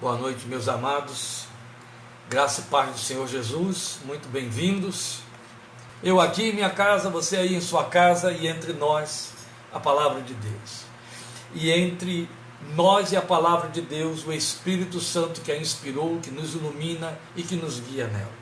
Boa noite, meus amados. Graça e paz do Senhor Jesus, muito bem-vindos. Eu aqui em minha casa, você aí em sua casa, e entre nós a palavra de Deus. E entre nós e a palavra de Deus, o Espírito Santo que a inspirou, que nos ilumina e que nos guia nela.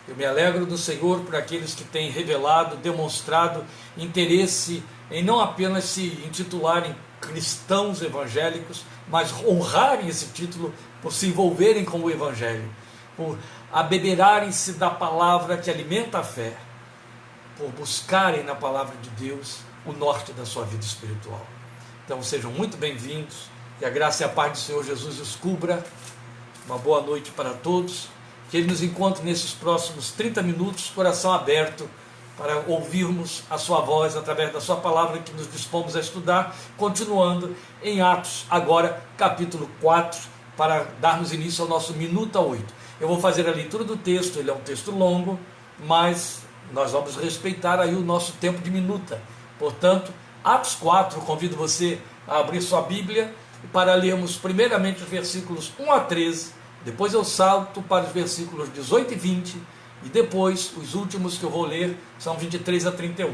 Eu me alegro do Senhor por aqueles que têm revelado, demonstrado interesse em não apenas se intitularem cristãos evangélicos, mas honrarem esse título por se envolverem com o Evangelho, por abeberarem-se da palavra que alimenta a fé, por buscarem na palavra de Deus o norte da sua vida espiritual. Então sejam muito bem-vindos, que a graça e a paz do Senhor Jesus os cubra. Uma boa noite para todos, que Ele nos encontre nesses próximos 30 minutos, coração aberto, para ouvirmos a sua voz através da sua palavra que nos dispomos a estudar, continuando em Atos, agora capítulo 4, para darmos início ao nosso Minuta 8. Eu vou fazer a leitura do texto, ele é um texto longo, mas nós vamos respeitar aí o nosso tempo de minuta. Portanto, Atos 4, convido você a abrir sua Bíblia para lermos primeiramente os versículos 1 a 13, depois eu salto para os versículos 18 e 20, e depois os últimos que eu vou ler são 23 a 31.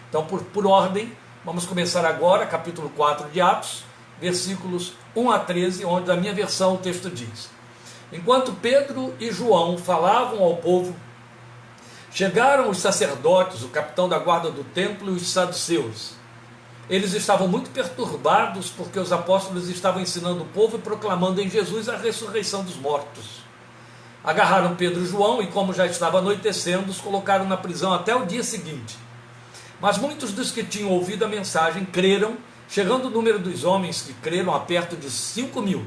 Então, por ordem, vamos começar agora, capítulo 4 de Atos, versículos 1 a 13, onde na minha versão o texto diz: Enquanto Pedro e João falavam ao povo, chegaram os sacerdotes, o capitão da guarda do templo e os saduceus. Eles estavam muito perturbados porque os apóstolos estavam ensinando o povo e proclamando em Jesus a ressurreição dos mortos. Agarraram Pedro e João e, como já estava anoitecendo, os colocaram na prisão até o dia seguinte. Mas muitos dos que tinham ouvido a mensagem creram, chegando o número dos homens que creram a perto de 5.000.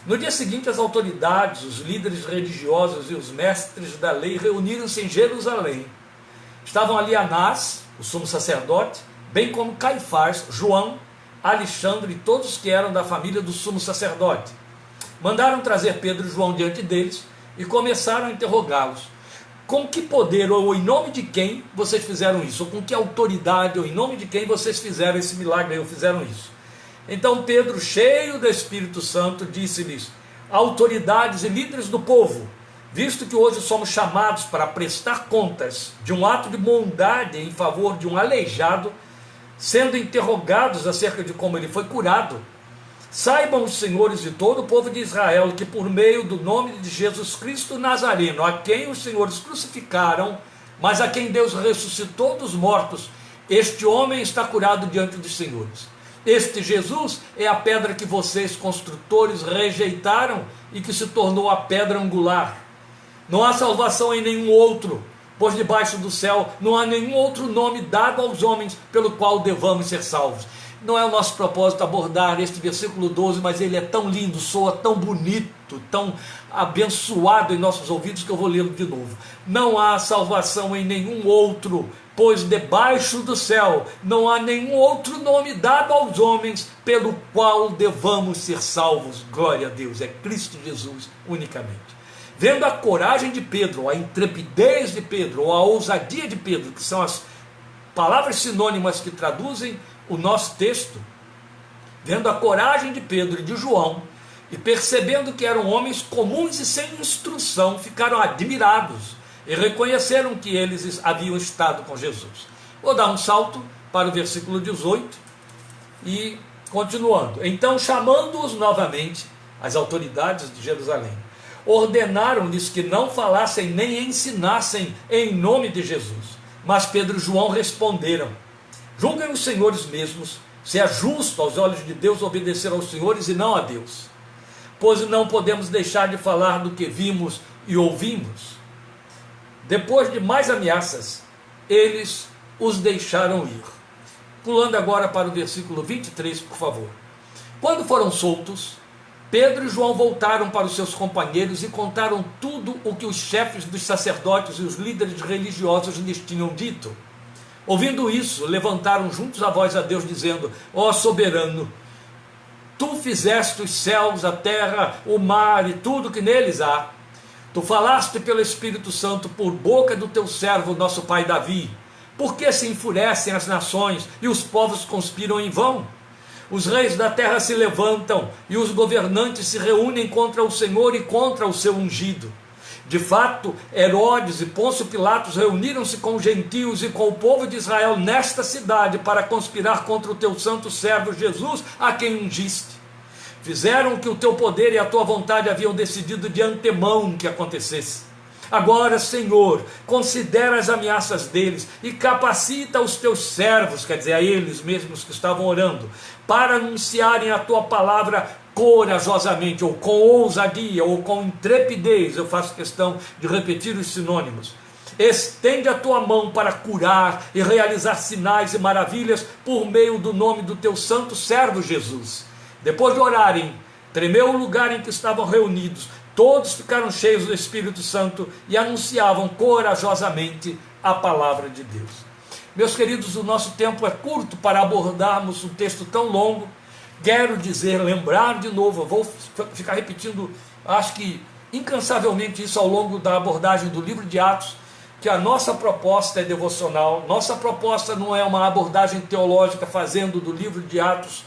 No dia seguinte, as autoridades, os líderes religiosos e os mestres da lei reuniram-se em Jerusalém. Estavam ali Anás, o sumo sacerdote, bem como Caifás, João, Alexandre e todos que eram da família do sumo sacerdote. Mandaram trazer Pedro e João diante deles e começaram a interrogá-los. Com que poder ou em nome de quem vocês fizeram isso? Ou com que autoridade ou em nome de quem vocês fizeram esse milagre ou fizeram isso? Então Pedro, cheio do Espírito Santo, disse-lhes: autoridades e líderes do povo, visto que hoje somos chamados para prestar contas de um ato de bondade em favor de um aleijado, sendo interrogados acerca de como ele foi curado, saibam os senhores de todo o povo de Israel que por meio do nome de Jesus Cristo Nazareno, a quem os senhores crucificaram, mas a quem Deus ressuscitou dos mortos, este homem está curado diante dos senhores. Este Jesus é a pedra que vocês, construtores, rejeitaram e que se tornou a pedra angular. Não há salvação em nenhum outro, pois debaixo do céu não há nenhum outro nome dado aos homens pelo qual devamos ser salvos. Não é o nosso propósito abordar este versículo 12, mas ele é tão lindo, soa tão bonito, tão abençoado em nossos ouvidos que eu vou lê-lo de novo. Não há salvação em nenhum outro, pois debaixo do céu não há nenhum outro nome dado aos homens pelo qual devamos ser salvos. Glória a Deus, é Cristo Jesus unicamente. Vendo a coragem de Pedro, a intrepidez de Pedro, ou a ousadia de Pedro, que são as palavras sinônimas que traduzem o nosso texto, vendo a coragem de Pedro e de João, e percebendo que eram homens comuns e sem instrução, ficaram admirados e reconheceram que eles haviam estado com Jesus. Vou dar um salto para o versículo 18 e continuando. Então, chamando-os novamente, as autoridades de Jerusalém, ordenaram-lhes que não falassem nem ensinassem em nome de Jesus. Mas Pedro e João responderam: julguem os senhores mesmos, se é justo aos olhos de Deus obedecer aos senhores e não a Deus, pois não podemos deixar de falar do que vimos e ouvimos. Depois de mais ameaças, eles os deixaram ir. Pulando agora para o versículo 23, por favor. Quando foram soltos, Pedro e João voltaram para os seus companheiros e contaram tudo o que os chefes dos sacerdotes e os líderes religiosos lhes tinham dito. Ouvindo isso, levantaram juntos a voz a Deus, dizendo: ó soberano, tu fizeste os céus, a terra, o mar e tudo que neles há. Tu falaste pelo Espírito Santo por boca do teu servo, nosso pai Davi. Por que se enfurecem as nações e os povos conspiram em vão? Os reis da terra se levantam e os governantes se reúnem contra o Senhor e contra o seu ungido. De fato, Herodes e Pôncio Pilatos reuniram-se com os gentios e com o povo de Israel nesta cidade para conspirar contra o teu santo servo Jesus, a quem ungiste. Fizeram o que o teu poder e a tua vontade haviam decidido de antemão que acontecesse. Agora, Senhor, considera as ameaças deles e capacita os teus servos, quer dizer, a eles mesmos que estavam orando, para anunciarem a tua palavra corajosamente, ou com ousadia, ou com intrepidez. Eu faço questão de repetir os sinônimos. Estende a tua mão para curar e realizar sinais e maravilhas por meio do nome do teu santo servo Jesus. Depois de orarem, tremeu o lugar em que estavam reunidos. Todos ficaram cheios do Espírito Santo e anunciavam corajosamente a palavra de Deus. Meus queridos, o nosso tempo é curto para abordarmos um texto tão longo. Quero dizer, lembrar de novo, eu vou ficar repetindo, acho que incansavelmente isso ao longo da abordagem do livro de Atos, que a nossa proposta é devocional. Nossa proposta não é uma abordagem teológica fazendo do livro de Atos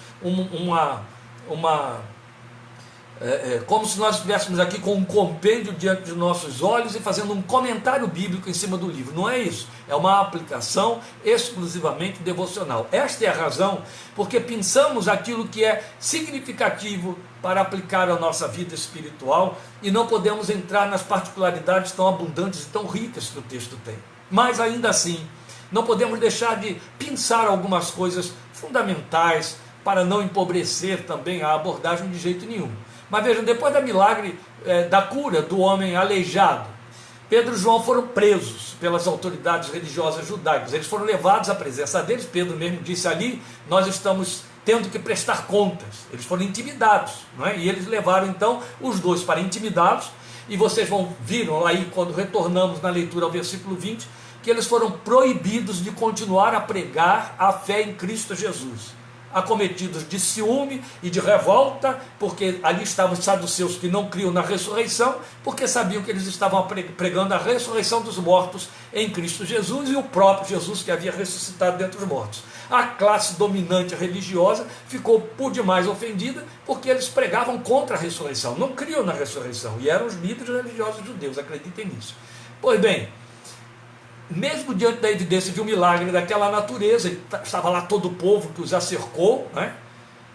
como se nós estivéssemos aqui com um compêndio diante de nossos olhos e fazendo um comentário bíblico em cima do livro. Não é isso, é uma aplicação exclusivamente devocional. Esta é a razão porque pensamos aquilo que é significativo para aplicar a nossa vida espiritual e não podemos entrar nas particularidades tão abundantes e tão ricas que o texto tem. Mas ainda assim, não podemos deixar de pensar algumas coisas fundamentais para não empobrecer também a abordagem de jeito nenhum. Mas vejam, depois do milagre da cura do homem aleijado, Pedro e João foram presos pelas autoridades religiosas judaicas. Eles foram levados à presença deles. Pedro mesmo disse ali: nós estamos tendo que prestar contas. Eles foram intimidados, não é? E eles levaram então os dois para intimidá-los. E vocês viram aí, quando retornamos na leitura ao versículo 20, que eles foram proibidos de continuar a pregar a fé em Cristo Jesus, acometidos de ciúme e de revolta, porque ali estavam os saduceus que não criam na ressurreição, porque sabiam que eles estavam pregando a ressurreição dos mortos em Cristo Jesus e o próprio Jesus que havia ressuscitado dentre os mortos. A classe dominante religiosa ficou por demais ofendida, porque eles pregavam contra a ressurreição, não criam na ressurreição, e eram os líderes religiosos judeus, acreditem nisso. Pois bem, mesmo diante da evidência de um milagre daquela natureza, estava lá todo o povo que os acercou, né?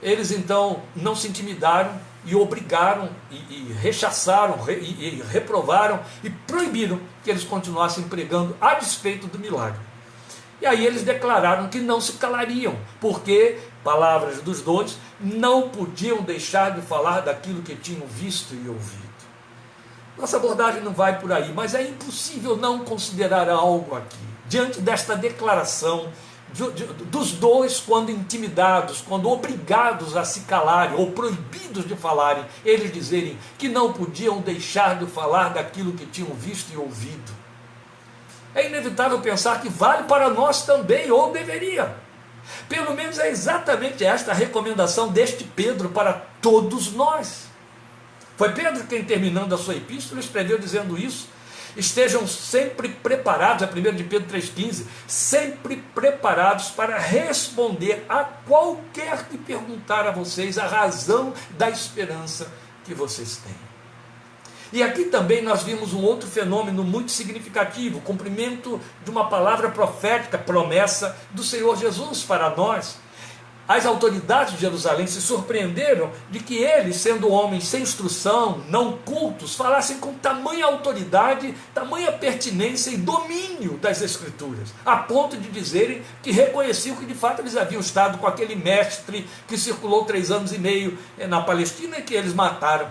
Eles então não se intimidaram e obrigaram, e rechaçaram, e reprovaram, e proibiram que eles continuassem pregando a despeito do milagre. E aí eles declararam que não se calariam, porque, palavras dos dois, não podiam deixar de falar daquilo que tinham visto e ouvido. Nossa abordagem não vai por aí, mas é impossível não considerar algo aqui, diante desta declaração dos dois, quando intimidados, quando obrigados a se calarem, ou proibidos de falarem, eles dizerem que não podiam deixar de falar daquilo que tinham visto e ouvido. É inevitável pensar que vale para nós também, ou deveria. Pelo menos é exatamente esta a recomendação deste Pedro para todos nós. Foi Pedro quem, terminando a sua epístola, escreveu dizendo isso: estejam sempre preparados, é 1 de Pedro 3,15, sempre preparados para responder a qualquer que perguntar a vocês a razão da esperança que vocês têm. E aqui também nós vimos um outro fenômeno muito significativo, o cumprimento de uma palavra profética, promessa do Senhor Jesus para nós. As autoridades de Jerusalém se surpreenderam de que eles, sendo homens sem instrução, não cultos, falassem com tamanha autoridade, tamanha pertinência e domínio das Escrituras, a ponto de dizerem que reconheciam que de fato eles haviam estado com aquele mestre que circulou 3 anos e meio na Palestina e que eles mataram.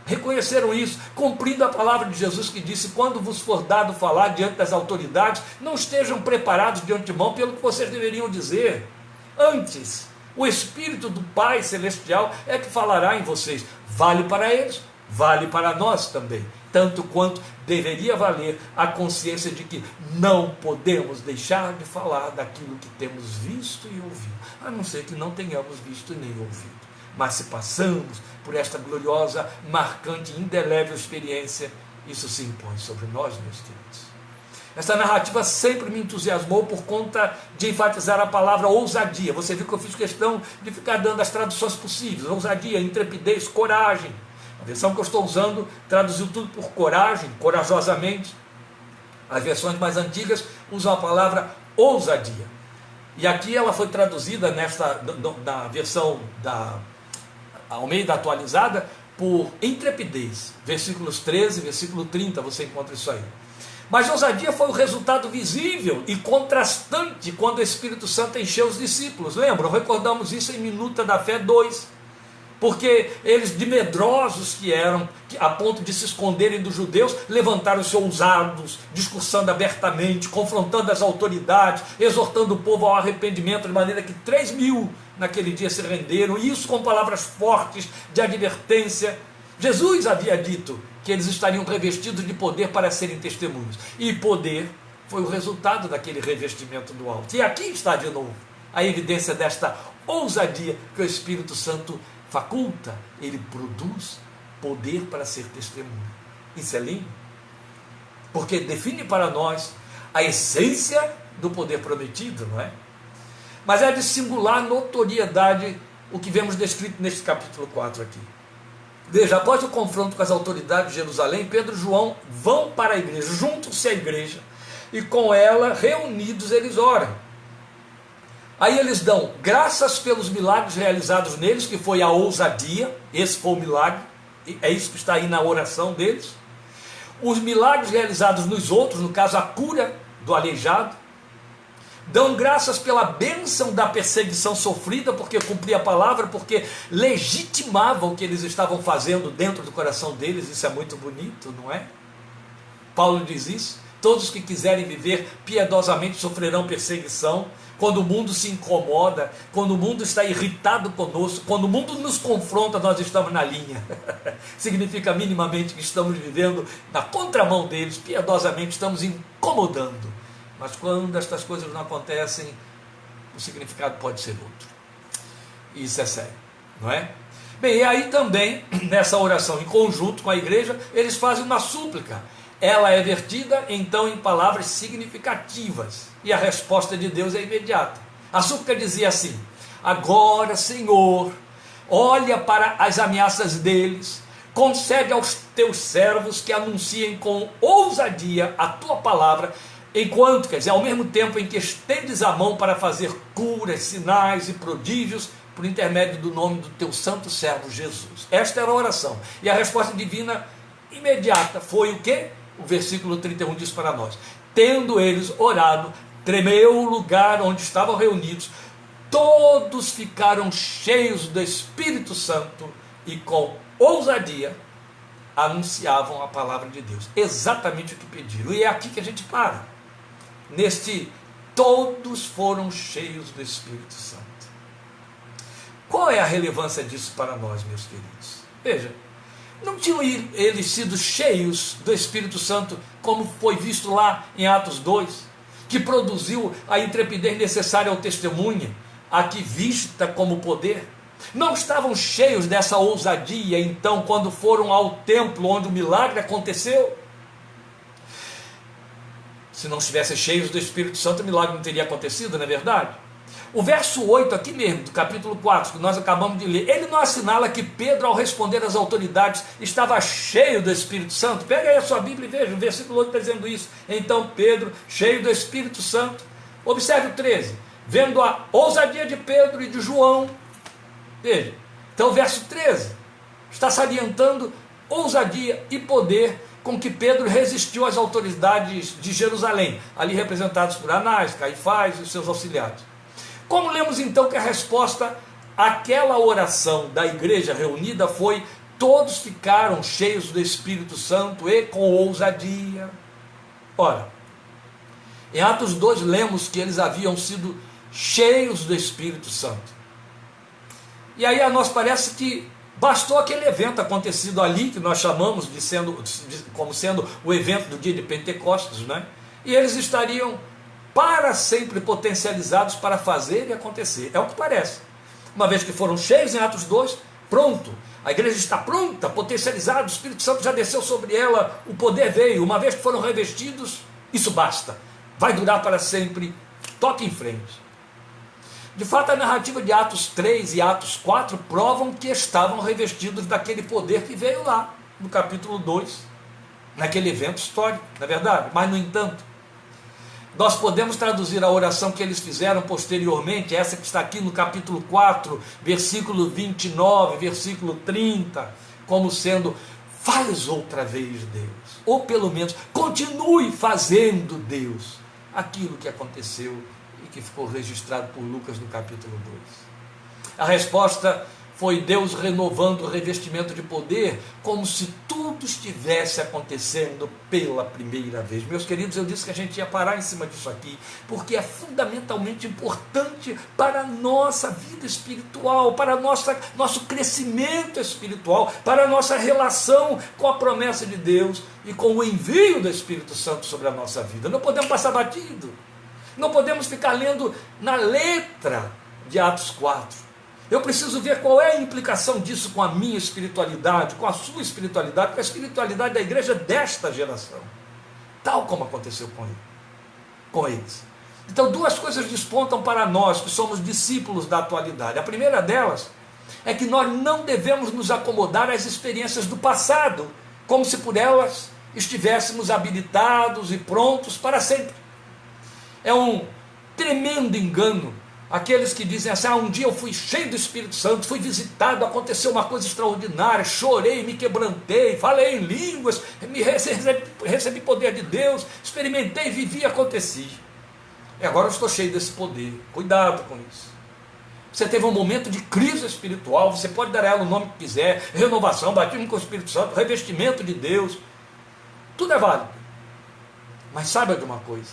Reconheceram isso, cumprindo a palavra de Jesus que disse: quando vos for dado falar diante das autoridades, não estejam preparados de antemão pelo que vocês deveriam dizer. Antes, o Espírito do Pai Celestial é que falará em vocês. Vale para eles, vale para nós também. Tanto quanto deveria valer a consciência de que não podemos deixar de falar daquilo que temos visto e ouvido, a não ser que não tenhamos visto nem ouvido. Mas se passamos por esta gloriosa, marcante, indelével experiência, isso se impõe sobre nós, meus queridos. Essa narrativa sempre me entusiasmou por conta de enfatizar a palavra ousadia. Você viu que eu fiz questão de ficar dando as traduções possíveis: ousadia, intrepidez, coragem. A versão que eu estou usando traduziu tudo por coragem, corajosamente. As versões mais antigas usam a palavra ousadia. E aqui ela foi traduzida na versão da Almeida atualizada por intrepidez. Versículos 13, versículo 30, você encontra isso aí. Mas ousadia foi o resultado visível e contrastante quando o Espírito Santo encheu os discípulos. Lembram? Recordamos isso em Minuta da Fé 2. Porque eles, de medrosos que eram, a ponto de se esconderem dos judeus, levantaram-se ousados, discursando abertamente, confrontando as autoridades, exortando o povo ao arrependimento, de maneira que 3.000 naquele dia se renderam, e isso com palavras fortes de advertência. Jesus havia dito que eles estariam revestidos de poder para serem testemunhos, e poder foi o resultado daquele revestimento do alto. E aqui está de novo a evidência desta ousadia que o Espírito Santo faculta. Ele produz poder para ser testemunho. Isso é lindo, porque define para nós a essência do poder prometido, não é? Mas é de singular notoriedade o que vemos descrito neste capítulo 4 aqui. Veja, após o confronto com as autoridades de Jerusalém, Pedro e João vão para a igreja, juntam-se à igreja, e com ela, reunidos, eles oram. Aí eles dão graças pelos milagres realizados neles, que foi a ousadia. Esse foi o milagre, é isso que está aí na oração deles. Os milagres realizados nos outros, no caso a cura do aleijado. Dão graças pela bênção da perseguição sofrida, porque cumpria a palavra, porque legitimava o que eles estavam fazendo dentro do coração deles. Isso é muito bonito, não é? Paulo diz isso: todos que quiserem viver piedosamente sofrerão perseguição. Quando o mundo se incomoda, quando o mundo está irritado conosco, quando o mundo nos confronta, nós estamos na linha. Significa minimamente que estamos vivendo na contramão deles, piedosamente estamos incomodando. Mas quando estas coisas não acontecem, o significado pode ser outro. Isso é sério, não é? Bem, e aí também, nessa oração em conjunto com a igreja, eles fazem uma súplica. Ela é vertida então em palavras significativas, e a resposta de Deus é imediata. A súplica dizia assim: agora, Senhor, olha para as ameaças deles, concede aos teus servos que anunciem com ousadia a tua palavra, enquanto, quer dizer, ao mesmo tempo em que estendes a mão para fazer curas, sinais e prodígios, por intermédio do nome do teu santo servo Jesus. Esta era a oração, e a resposta divina imediata foi o quê? O versículo 31 diz para nós: tendo eles orado, tremeu o lugar onde estavam reunidos, todos ficaram cheios do Espírito Santo e com ousadia anunciavam a palavra de Deus. Exatamente o que pediram. E é aqui que a gente para, neste todos foram cheios do Espírito Santo. Qual é a relevância disso para nós, meus queridos? Veja, não tinham eles sido cheios do Espírito Santo, como foi visto lá em Atos 2, que produziu a intrepidez necessária ao testemunho, aqui vista como poder? Não estavam cheios dessa ousadia, então, quando foram ao templo onde o milagre aconteceu? Se não estivessem cheios do Espírito Santo, o milagre não teria acontecido, não é verdade? O verso 8 aqui mesmo, do capítulo 4, que nós acabamos de ler, ele não assinala que Pedro, ao responder às autoridades, estava cheio do Espírito Santo? Pega aí a sua Bíblia e veja, o versículo 8 está dizendo isso. Então Pedro, cheio do Espírito Santo. Observe o 13, vendo a ousadia de Pedro e de João. Veja, então o verso 13 está salientando ousadia e poder com que Pedro resistiu às autoridades de Jerusalém, ali representados por Anás, Caifás e os seus auxiliares. Como lemos então que a resposta àquela oração da igreja reunida foi: todos ficaram cheios do Espírito Santo e com ousadia. Ora, em Atos 2 lemos que eles haviam sido cheios do Espírito Santo. E aí a nós parece que bastou aquele evento acontecido ali, que nós chamamos como sendo o evento do dia de Pentecostes, né? E eles estariam para sempre potencializados para fazer e acontecer. É o que parece. Uma vez que foram cheios em Atos 2, pronto. A igreja está pronta, potencializada, o Espírito Santo já desceu sobre ela, o poder veio. Uma vez que foram revestidos, Isso basta. Vai durar para sempre. Toque em frente. De fato, a narrativa de Atos 3 e Atos 4 provam que estavam revestidos daquele poder que veio lá, no capítulo 2, naquele evento histórico, não é verdade? Mas, no entanto, nós podemos traduzir a oração que eles fizeram posteriormente, essa que está aqui no capítulo 4, versículo 29, versículo 30, como sendo: faz outra vez, Deus, ou pelo menos continue fazendo, Deus, aquilo que aconteceu e que ficou registrado por Lucas no capítulo 2. A resposta foi Deus renovando o revestimento de poder, como se tudo estivesse acontecendo pela primeira vez. Meus queridos, eu disse que a gente ia parar em cima disso aqui, porque é fundamentalmente importante para a nossa vida espiritual, para nosso crescimento espiritual, para a nossa relação com a promessa de Deus e com o envio do Espírito Santo sobre a nossa vida. Não podemos passar batido, não podemos ficar lendo na letra de Atos 4. Eu preciso ver qual é a implicação disso com a minha espiritualidade, com a sua espiritualidade, com a espiritualidade da igreja desta geração, tal como aconteceu com eles. Então, duas coisas despontam para nós que somos discípulos da atualidade. A primeira delas é que nós não devemos nos acomodar às experiências do passado, como se por elas estivéssemos habilitados e prontos para sempre. É um tremendo engano aqueles que dizem assim: um dia eu fui cheio do Espírito Santo, fui visitado, aconteceu uma coisa extraordinária, chorei, me quebrantei, falei em línguas, recebi poder de Deus, experimentei, vivi, aconteci. E agora eu estou cheio desse poder. Cuidado com isso. Você teve um momento de crise espiritual, você pode dar a ela o nome que quiser, renovação, batismo com o Espírito Santo, revestimento de Deus, tudo é válido. Mas saiba de uma coisa: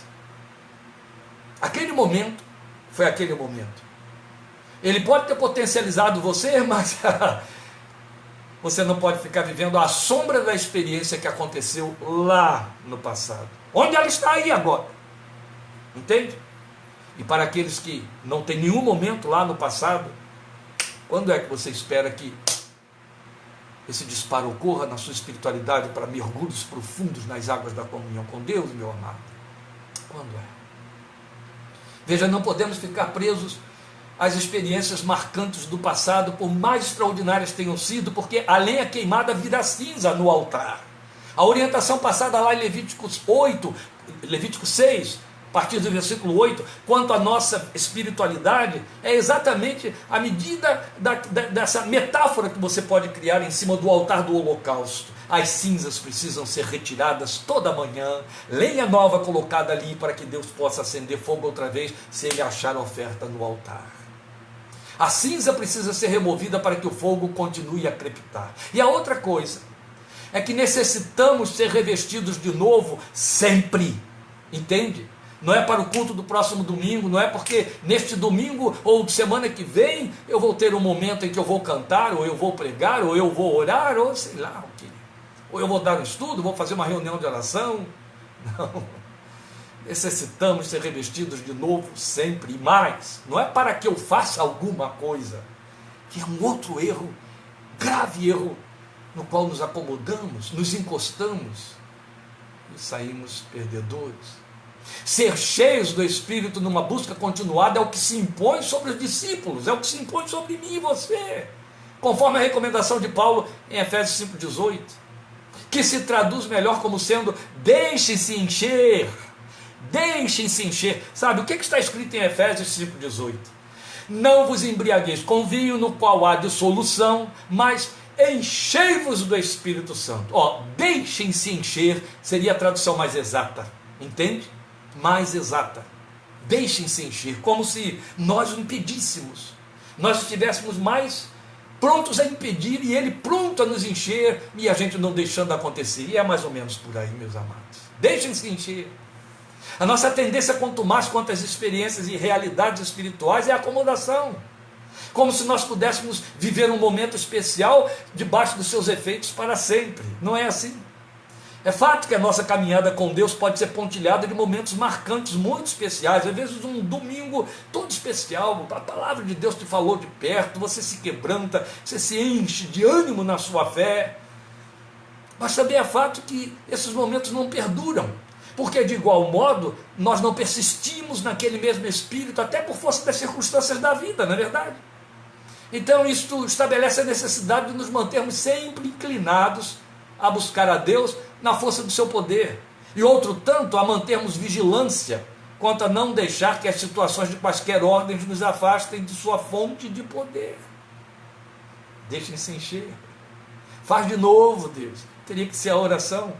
aquele momento foi aquele momento. Ele pode ter potencializado você, mas você não pode ficar vivendo à sombra da experiência que aconteceu lá no passado. Onde ela está aí agora? Entende? E para aqueles que não têm nenhum momento lá no passado, quando é que você espera que esse disparo ocorra na sua espiritualidade para mergulhos profundos nas águas da comunhão com Deus, meu amado? Quando é? Veja, não podemos ficar presos às experiências marcantes do passado, por mais extraordinárias tenham sido, porque a lenha queimada vira cinza no altar. A orientação passada lá em Levítico 6, a partir do versículo 8, quanto à nossa espiritualidade, é exatamente a medida dessa metáfora que você pode criar em cima do altar do holocausto. As cinzas precisam ser retiradas toda manhã, lenha nova colocada ali para que Deus possa acender fogo outra vez, se Ele achar oferta no altar. A cinza precisa ser removida para que o fogo continue a crepitar. E a outra coisa é que necessitamos ser revestidos de novo sempre, entende? Não é para o culto do próximo domingo, não é porque neste domingo ou semana que vem eu vou ter um momento em que eu vou cantar, ou eu vou pregar, ou eu vou orar, ou sei lá o que. Ou eu vou dar um estudo, vou fazer uma reunião de oração. Não. Necessitamos ser revestidos de novo sempre e mais. Não é para que eu faça alguma coisa, que é um outro erro, grave erro, no qual nos acomodamos, nos encostamos e saímos perdedores. Ser cheios do Espírito numa busca continuada é o que se impõe sobre os discípulos, é o que se impõe sobre mim e você, conforme a recomendação de Paulo em Efésios 5,18, que se traduz melhor como sendo: deixem-se encher, deixem-se encher. Sabe o que está escrito em Efésios 5,18? Não vos embriagueis com vinho, no qual há dissolução, mas enchei-vos do Espírito Santo. Deixem-se encher seria a tradução mais exata, entende? Mais exata. Deixem-se encher, como se nós o impedíssemos, nós estivéssemos mais prontos a impedir e Ele pronto a nos encher e a gente não deixando acontecer. E é mais ou menos por aí, meus amados. Deixem-se encher. A nossa tendência, quanto mais quanto às experiências e realidades espirituais, é a acomodação, como se nós pudéssemos viver um momento especial debaixo dos seus efeitos para sempre. Não é assim. É fato que a nossa caminhada com Deus pode ser pontilhada de momentos marcantes, muito especiais. Às vezes um domingo todo especial, a palavra de Deus te falou de perto, você se quebranta, você se enche de ânimo na sua fé. Mas também é fato que esses momentos não perduram. Porque de igual modo, nós não persistimos naquele mesmo espírito, até por força das circunstâncias da vida, não é verdade? Então isto estabelece a necessidade de nos mantermos sempre inclinados a buscar a Deus na força do seu poder. E outro tanto, a mantermos vigilância quanto a não deixar que as situações de quaisquer ordens nos afastem de sua fonte de poder. Deixem-se encher. Faz de novo, Deus. Teria que ser a oração.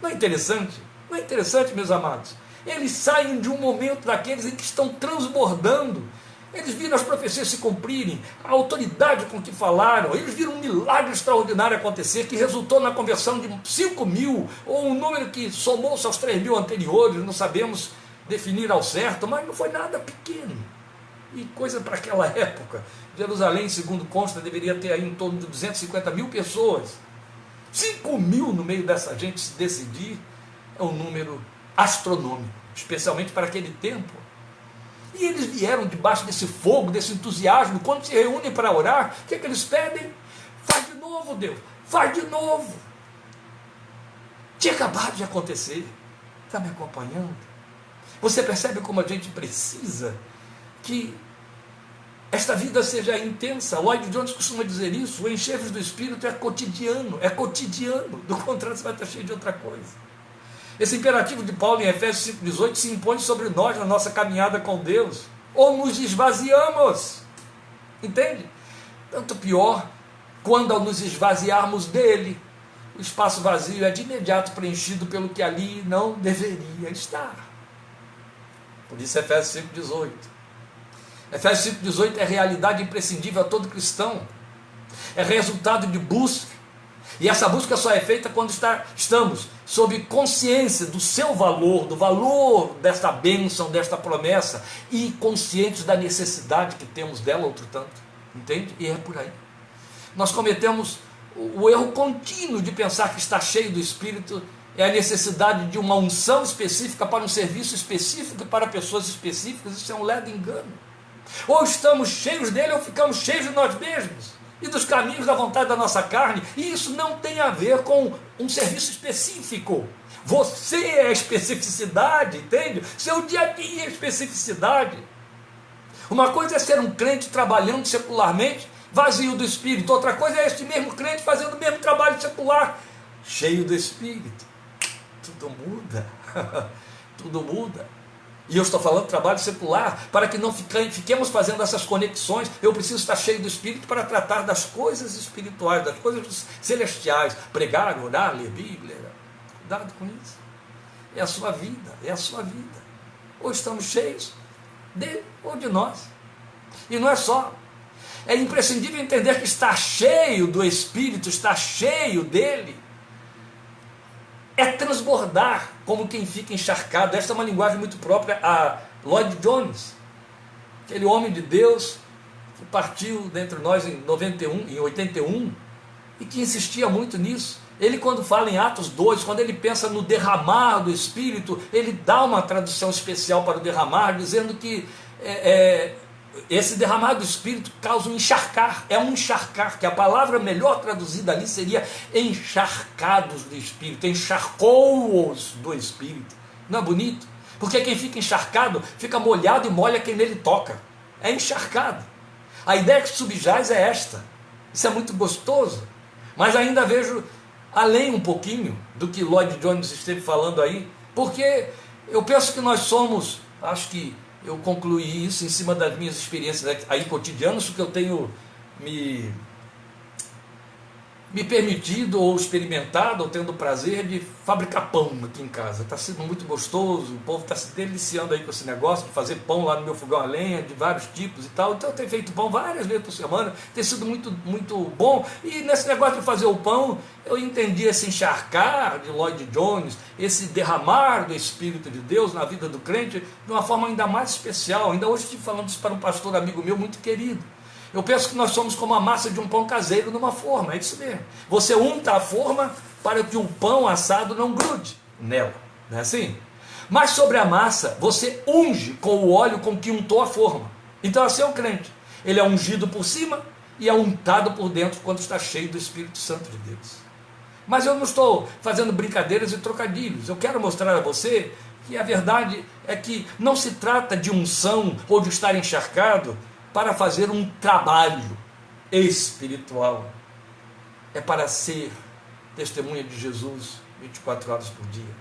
Não é interessante? Não é interessante, meus amados? Eles saem de um momento daqueles em que estão transbordando. Eles viram as profecias se cumprirem, a autoridade com que falaram, eles viram um milagre extraordinário acontecer, que resultou na conversão de 5.000, ou um número que somou-se aos 3.000 anteriores, não sabemos definir ao certo, mas não foi nada pequeno. E coisa para aquela época. Jerusalém, segundo consta, deveria ter aí em torno de 250.000 pessoas. 5.000 no meio dessa gente se decidir é um número astronômico, especialmente para aquele tempo. E eles vieram debaixo desse fogo, desse entusiasmo. Quando se reúnem para orar, o que é que eles pedem? Faz de novo, Deus, faz de novo. Tinha acabado de acontecer. Está me acompanhando? Você percebe como a gente precisa que esta vida seja intensa? Lloyd Jones costuma dizer isso: o encher do Espírito é cotidiano, do contrário você vai estar cheio de outra coisa. Esse imperativo de Paulo em Efésios 5,18 se impõe sobre nós na nossa caminhada com Deus, ou nos esvaziamos, entende? Tanto pior, quando ao nos esvaziarmos dele, o espaço vazio é de imediato preenchido pelo que ali não deveria estar. Por isso Efésios 5,18. Efésios 5,18 é realidade imprescindível a todo cristão, é resultado de busca, e essa busca só é feita quando estamos sob consciência do seu valor, do valor desta bênção, desta promessa, e conscientes da necessidade que temos dela, outro tanto, entende? E é por aí. Nós cometemos o erro contínuo de pensar que estar cheio do Espírito é a necessidade de uma unção específica para um serviço específico e para pessoas específicas. Isso é um ledo engano. Ou estamos cheios dele ou ficamos cheios de nós mesmos e dos caminhos da vontade da nossa carne, e isso não tem a ver com um serviço específico. Você é a especificidade, entende? Seu dia a dia é especificidade. Uma coisa é ser um crente trabalhando secularmente, vazio do Espírito. Outra coisa é este mesmo crente fazendo o mesmo trabalho secular, cheio do Espírito. Tudo muda. Tudo muda. E eu estou falando de trabalho secular, para que não fiquemos fazendo essas conexões. Eu preciso estar cheio do Espírito para tratar das coisas espirituais, das coisas celestiais. Pregar, orar, ler Bíblia. Cuidado com isso. É a sua vida, é a sua vida. Ou estamos cheios dele ou de nós. E não é só. É imprescindível entender que estar cheio do Espírito, estar cheio dele, é transbordar como quem fica encharcado. Esta é uma linguagem muito própria a Lloyd Jones, aquele homem de Deus que partiu dentre nós em 81, e que insistia muito nisso. Ele, quando fala em Atos 2, quando ele pensa no derramar do Espírito, ele dá uma tradução especial para o derramar, dizendo que esse derramar do Espírito causa um encharcar, que a palavra melhor traduzida ali seria encharcados do Espírito, encharcou-os do Espírito. Não é bonito? Porque quem fica encharcado, fica molhado e molha quem nele toca. É encharcado. A ideia que subjaz é esta. Isso é muito gostoso, mas ainda vejo além um pouquinho do que Lloyd Jones esteve falando aí, porque eu penso que nós somos, acho que eu concluí isso em cima das minhas experiências aí cotidianas, que eu tenho me permitido ou experimentado, ou tendo o prazer de fabricar pão aqui em casa. Está sendo muito gostoso, o povo está se deliciando aí com esse negócio de fazer pão lá no meu fogão a lenha, de vários tipos e tal. Então eu tenho feito pão várias vezes por semana, tem sido muito, muito bom. E nesse negócio de fazer o pão, eu entendi esse encharcar de Lloyd Jones, esse derramar do Espírito de Deus na vida do crente, de uma forma ainda mais especial. Ainda hoje estive falando isso para um pastor amigo meu muito querido. Eu penso que nós somos como a massa de um pão caseiro numa forma, é isso mesmo. Você unta a forma para que o pão assado não grude nela, não é assim? Mas sobre a massa, você unge com o óleo com que untou a forma. Então assim é o crente. Ele é ungido por cima e é untado por dentro quando está cheio do Espírito Santo de Deus. Mas eu não estou fazendo brincadeiras e trocadilhos. Eu quero mostrar a você que a verdade é que não se trata de unção ou de estar encharcado para fazer um trabalho espiritual. É para ser testemunha de Jesus 24 horas por dia.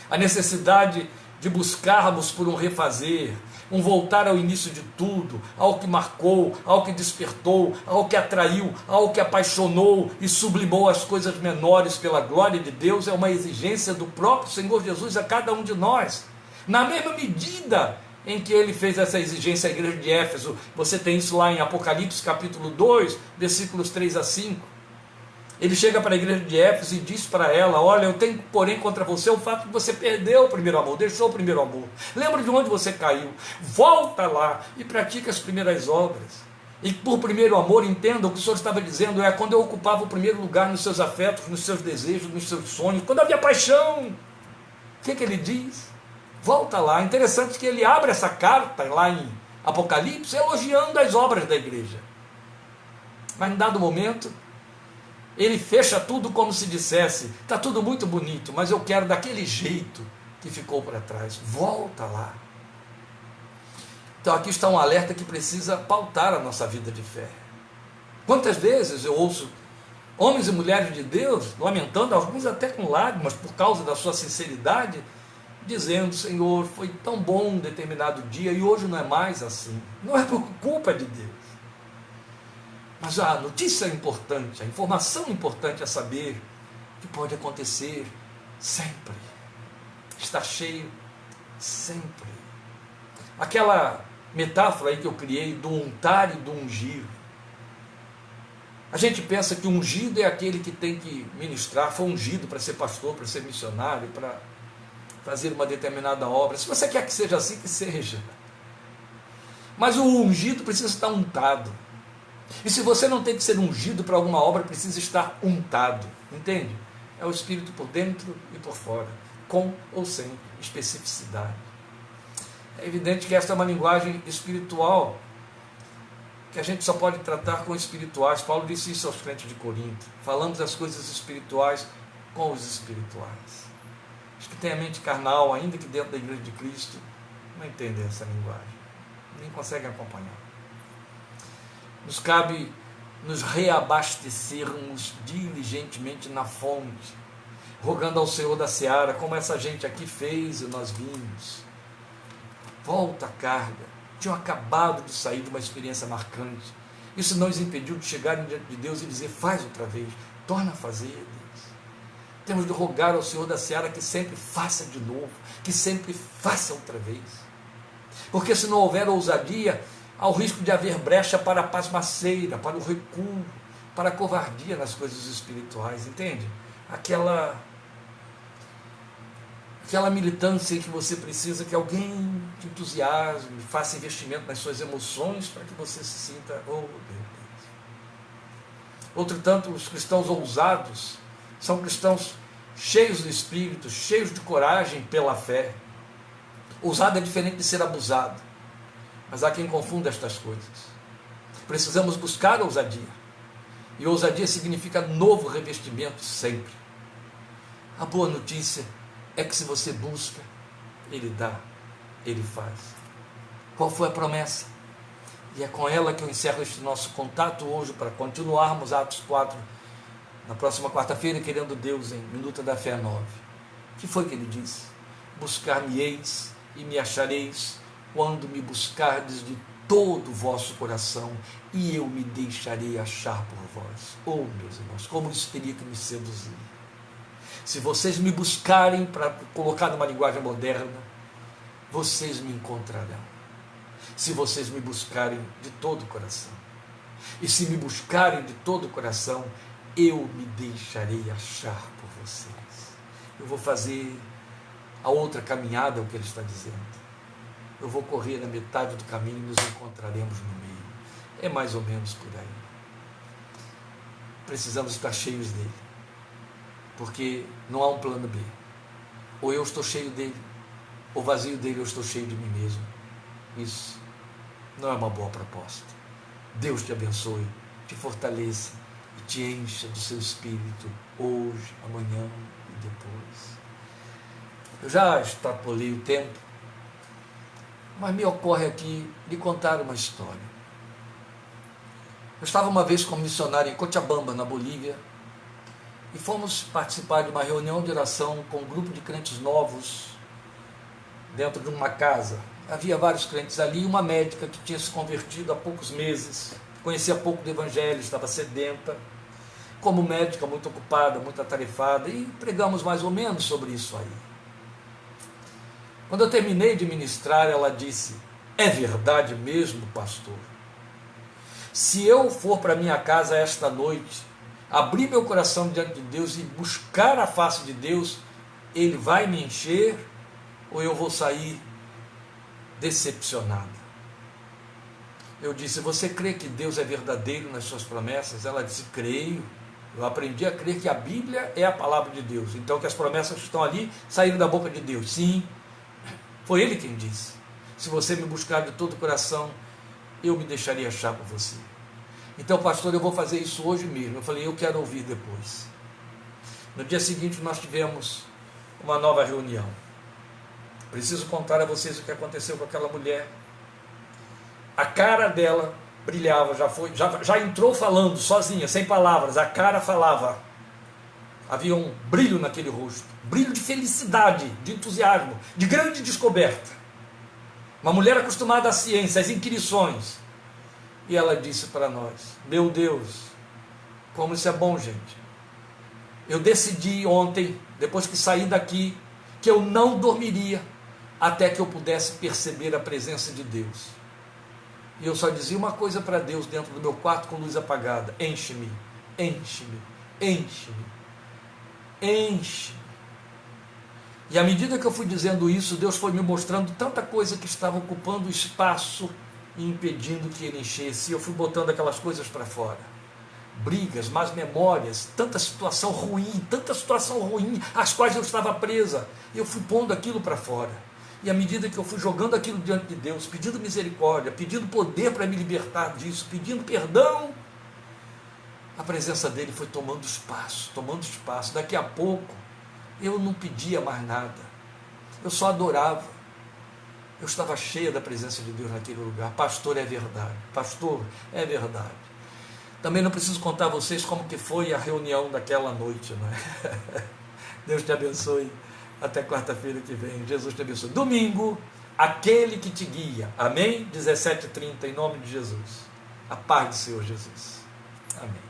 A necessidade de buscarmos por um refazer, um voltar ao início de tudo, ao que marcou, ao que despertou, ao que atraiu, ao que apaixonou e sublimou as coisas menores pela glória de Deus, é uma exigência do próprio Senhor Jesus a cada um de nós. Na mesma medida em que ele fez essa exigência à igreja de Éfeso, você tem isso lá em Apocalipse capítulo 2, versículos 3 a 5. Ele chega para a igreja de Éfeso e diz para ela: olha, eu tenho porém contra você o fato de você perdeu o primeiro amor, deixou o primeiro amor. Lembra de onde você caiu, volta lá e pratica as primeiras obras. E por primeiro amor, entenda o que o Senhor estava dizendo, é quando eu ocupava o primeiro lugar nos seus afetos, nos seus desejos, nos seus sonhos, quando havia paixão. O que ele diz? Volta lá. Interessante que ele abre essa carta lá em Apocalipse elogiando as obras da igreja. Mas em dado momento ele fecha tudo como se dissesse: está tudo muito bonito, mas eu quero daquele jeito que ficou para trás. Volta lá. Então aqui está um alerta que precisa pautar a nossa vida de fé. Quantas vezes eu ouço homens e mulheres de Deus lamentando, alguns até com lágrimas por causa da sua sinceridade, dizendo: Senhor, foi tão bom um determinado dia e hoje não é mais assim. Não é por culpa de Deus. Mas a notícia importante, a informação importante é saber que pode acontecer sempre. Está cheio sempre. Aquela metáfora aí que eu criei do untar e do ungir. A gente pensa que o ungido é aquele que tem que ministrar, foi ungido para ser pastor, para ser missionário, para fazer uma determinada obra. Se você quer que seja assim, que seja. Mas o ungido precisa estar untado. E se você não tem que ser ungido para alguma obra, precisa estar untado, entende? É o Espírito por dentro e por fora, com ou sem especificidade. É evidente que esta é uma linguagem espiritual, que a gente só pode tratar com espirituais. Paulo disse isso aos crentes de Corinto: falamos as coisas espirituais com os espirituais. Os que têm a mente carnal, ainda que dentro da igreja de Cristo, não entendem essa linguagem, nem conseguem acompanhar. Nos cabe nos reabastecermos diligentemente na fonte, rogando ao Senhor da seara, como essa gente aqui fez e nós vimos. Volta a carga. Tinham acabado de sair de uma experiência marcante. Isso não os impediu de chegarem diante de Deus e dizer: faz outra vez, torna a fazer, Deus. Temos de rogar ao Senhor da seara que sempre faça de novo, que sempre faça outra vez. Porque se não houver ousadia, há o risco de haver brecha para a pasmaceira, para o recuo, para a covardia nas coisas espirituais, entende? Aquela militância em que você precisa que alguém te entusiasme, faça investimento nas suas emoções para que você se sinta: oh meu Deus. Outro tanto, os cristãos ousados são cristãos cheios do Espírito, cheios de coragem pela fé. Ousado é diferente de ser abusado. Mas há quem confunda estas coisas. Precisamos buscar ousadia. E ousadia significa novo revestimento sempre. A boa notícia é que se você busca, Ele dá, Ele faz. Qual foi a promessa? E é com ela que eu encerro este nosso contato hoje, para continuarmos Atos 4, na próxima quarta-feira, querendo Deus, em Minuta da Fé 9. O que foi que Ele disse? Buscar-me-eis e me achareis, quando me buscardes de todo o vosso coração, e eu me deixarei achar por vós. Oh, meus irmãos, como isso teria que me seduzir. Se vocês me buscarem, para colocar numa linguagem moderna, vocês me encontrarão. Se vocês me buscarem de todo o coração. E se me buscarem de todo o coração, eu me deixarei achar por vocês. Eu vou fazer a outra caminhada, é o que ele está dizendo. Eu vou correr na metade do caminho e nos encontraremos no meio. É mais ou menos por aí. Precisamos estar cheios dele. Porque não há um plano B. Ou eu estou cheio dele, ou vazio dele, eu estou cheio de mim mesmo. Isso não é uma boa proposta. Deus te abençoe, te fortaleça e te encha do seu Espírito hoje, amanhã e depois. Eu já extrapolei o tempo, mas me ocorre aqui lhe contar uma história. Eu estava uma vez como missionário em Cochabamba, na Bolívia, e fomos participar de uma reunião de oração com um grupo de crentes novos dentro de uma casa. Havia vários crentes ali, uma médica que tinha se convertido há poucos meses, conhecia pouco do Evangelho, estava sedenta, como médica, muito ocupada, muito atarefada, e pregamos mais ou menos sobre isso aí. Quando eu terminei de ministrar, ela disse: é verdade mesmo, pastor? Se eu for para minha casa esta noite, abrir meu coração diante de Deus e buscar a face de Deus, Ele vai me encher ou eu vou sair decepcionada? Eu disse: você crê que Deus é verdadeiro nas suas promessas? Ela disse: creio. Eu aprendi a crer que a Bíblia é a palavra de Deus, então que as promessas que estão ali saíram da boca de Deus. Sim, foi Ele quem disse: se você me buscar de todo o coração, eu me deixaria achar por você. Então, pastor, eu vou fazer isso hoje mesmo. Eu falei: eu quero ouvir depois. No dia seguinte nós tivemos uma nova reunião. Preciso contar a vocês o que aconteceu com aquela mulher. A cara dela brilhava, já entrou falando sozinha, sem palavras, a cara falava. Havia um brilho naquele rosto, brilho de felicidade, de entusiasmo, de grande descoberta. Uma mulher acostumada à ciência, às inquirições. E ela disse para nós: meu Deus, como isso é bom, gente. Eu decidi ontem, depois que saí daqui, que eu não dormiria até que eu pudesse perceber a presença de Deus. E eu só dizia uma coisa para Deus dentro do meu quarto com luz apagada: enche-me, enche-me, enche-me, enche-me. E à medida que eu fui dizendo isso, Deus foi me mostrando tanta coisa que estava ocupando espaço e impedindo que Ele enchesse. E eu fui botando aquelas coisas para fora. Brigas, más memórias, tanta situação ruim, às quais eu estava presa. E eu fui pondo aquilo para fora. E à medida que eu fui jogando aquilo diante de Deus, pedindo misericórdia, pedindo poder para me libertar disso, pedindo perdão, a presença dele foi tomando espaço, tomando espaço. Daqui a pouco, eu não pedia mais nada, eu só adorava. Eu estava cheia da presença de Deus naquele lugar. Pastor, é verdade. Pastor, é verdade. Também não preciso contar a vocês como que foi a reunião daquela noite, não é? Deus te abençoe. Até quarta-feira que vem. Jesus te abençoe. Domingo, aquele que te guia. Amém? 17h30, em nome de Jesus. A paz do Senhor Jesus. Amém.